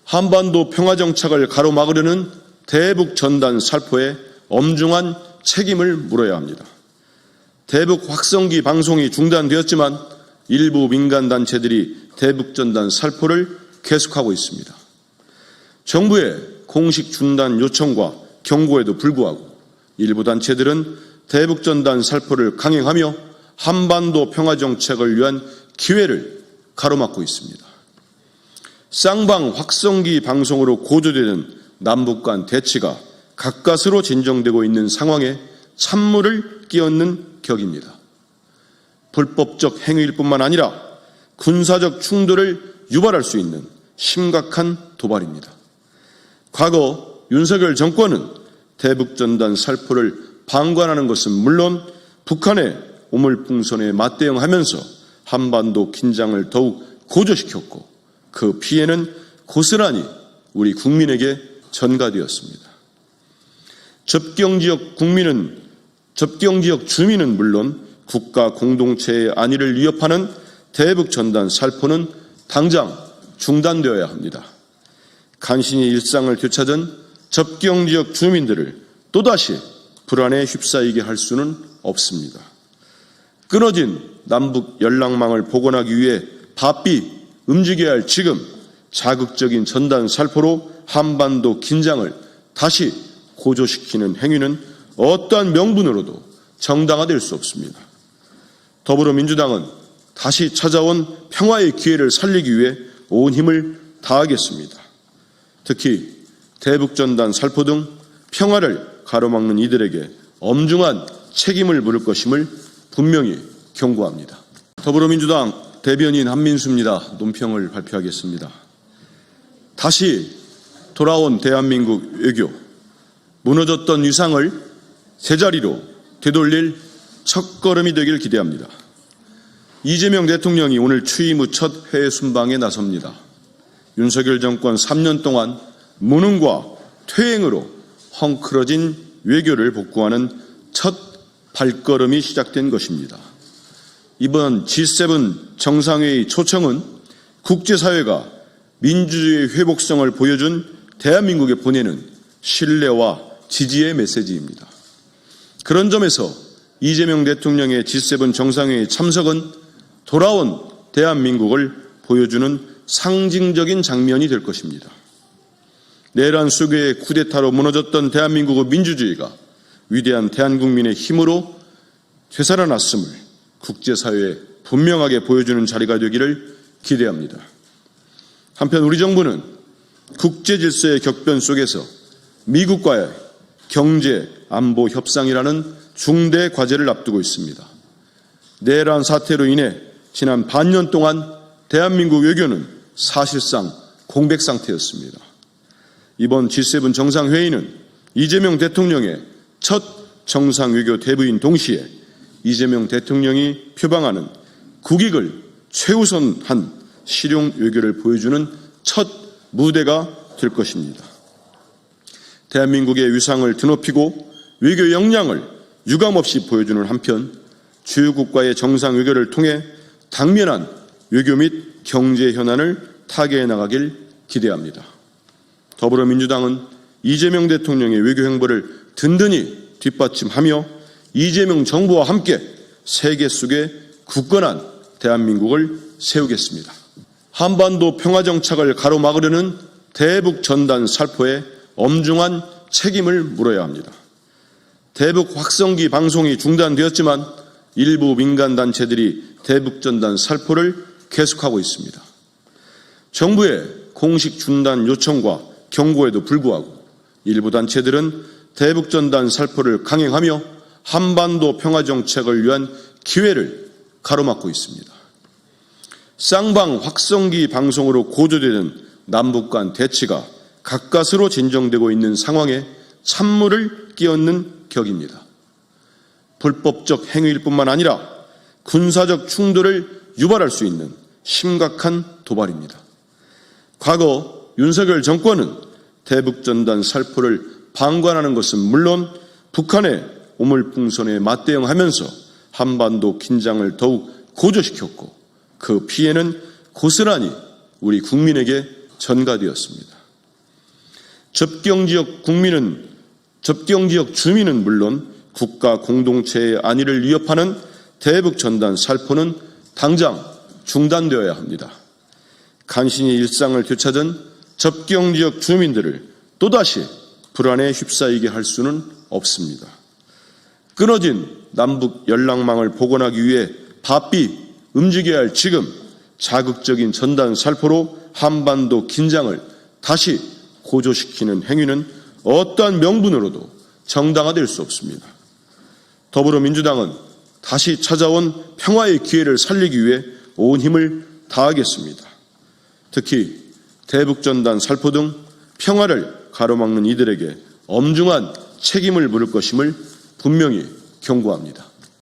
한반도 평화정착을 가로막으려는 대북 전단 살포에 엄중한 책임을 물어야 합니다. 대북 확성기 방송이 중단되었지만 일부 민간단체들이 대북 전단 살포를 계속하고 있습니다. 정부의 공식 중단 요청과 경고에도 불구하고 일부 단체들은 대북 전단 살포를 강행하며 한반도 평화정착을 위한 기회를 가로막고 있습니다. 쌍방 확성기 방송으로 고조되는 남북 간 대치가 가까스로 진정되고 있는 상황에 찬물을 끼얹는 격입니다. 불법적 행위일 뿐만 아니라 군사적 충돌을 유발할 수 있는 심각한 도발입니다. 과거 윤석열 정권은 대북전단 살포를 방관하는 것은 물론 북한의 오물풍선에 맞대응하면서 한반도 긴장을 더욱 고조시켰고 그 피해는 고스란히 우리 국민에게 전가되었습니다. 접경지역 주민은 물론 국가 공동체의 안위를 위협하는 대북 전단 살포는 당장 중단되어야 합니다. 간신히 일상을 되찾은 접경지역 주민들을 또다시 불안에 휩싸이게 할 수는 없습니다. 끊어진 남북 연락망을 복원하기 위해 바삐 움직여야 할 지금 자극적인 전단 살포로 한반도 긴장을 다시 고조시키는 행위는 어떠한 명분으로도 정당화될 수 없습니다. 더불어민주당은 다시 찾아온 평화의 기회를 살리기 위해 온 힘을 다하겠습니다. 특히 대북전단 살포 등 평화를 가로막는 이들에게 엄중한 책임을 물을 것임을 분명히 경고합니다. 더불어민주당 대변인 한민수입니다. 논평을 발표하겠습니다. 다시 돌아온 대한민국 외교, 무너졌던 위상을 제자리로 되돌릴 첫걸음이 되길 기대합니다. 이재명 대통령이 오늘 취임 후 첫 해외 순방에 나섭니다. 윤석열 정권 3년 동안 무능과 퇴행으로 헝클어진 외교를 복구하는 첫 발걸음이 시작된 것입니다. 이번 G7 정상회의 초청은 국제사회가 민주주의의 회복성을 보여준 대한민국에 보내는 신뢰와 지지의 메시지입니다. 그런 점에서 이재명 대통령의 G7 정상회의 참석은 돌아온 대한민국을 보여주는 상징적인 장면이 될 것입니다. 내란 수교의 쿠데타로 무너졌던 대한민국의 민주주의가 위대한 대한국민의 힘으로 되살아났음을 국제사회에 분명하게 보여주는 자리가 되기를 기대합니다. 한편 우리 정부는 국제질서의 격변 속에서 미국과의 경제, 안보 협상이라는 중대 과제를 앞두고 있습니다. 내란 사태로 인해 지난 반년 동안 대한민국 외교는 사실상 공백 상태였습니다. 이번 G7 정상회의는 이재명 대통령의 첫 정상외교 대부인 동시에 이재명 대통령이 표방하는 국익을 최우선한 실용 외교를 보여주는 첫 무대가 될 것입니다. 대한민국의 위상을 드높이고 외교 역량을 유감없이 보여주는 한편 주요 국가의 정상 외교를 통해 당면한 외교 및 경제 현안을 타개해 나가길 기대합니다. 더불어민주당은 이재명 대통령의 외교 행보를 든든히 뒷받침하며 이재명 정부와 함께 세계 속에 굳건한 대한민국을 세우겠습니다. 한반도 평화정착을 가로막으려는 대북 전단 살포에 엄중한 책임을 물어야 합니다. 대북 확성기 방송이 중단되었지만 일부 민간단체들이 대북 전단 살포를 계속하고 있습니다. 정부의 공식 중단 요청과 경고에도 불구하고 일부 단체들은 대북 전단 살포를 강행하며 한반도 평화정착을 위한 기회를 가로막고 있습니다. 쌍방 확성기 방송으로 고조되는 남북 간 대치가 가까스로 진정되고 있는 상황에 찬물을 끼얹는 격입니다. 불법적 행위일 뿐만 아니라 군사적 충돌을 유발할 수 있는 심각한 도발입니다. 과거 윤석열 정권은 대북전단 살포를 방관하는 것은 물론 북한의 오물풍선에 맞대응하면서 한반도 긴장을 더욱 고조시켰고 그 피해는 고스란히 우리 국민에게 전가되었습니다. 접경지역 주민은 물론 국가 공동체의 안위를 위협하는 대북 전단 살포는 당장 중단되어야 합니다. 간신히 일상을 되찾은 접경지역 주민들을 또다시 불안에 휩싸이게 할 수는 없습니다. 끊어진 남북 연락망을 복원하기 위해 바삐 움직여야 할 지금 자극적인 전단 살포로 한반도 긴장을 다시 고조시키는 행위는 어떠한 명분으로도 정당화될 수 없습니다. 더불어민주당은 다시 찾아온 평화의 기회를 살리기 위해 온 힘을 다하겠습니다. 특히 대북전단 살포 등 평화를 가로막는 이들에게 엄중한 책임을 물을 것임을 분명히 경고합니다.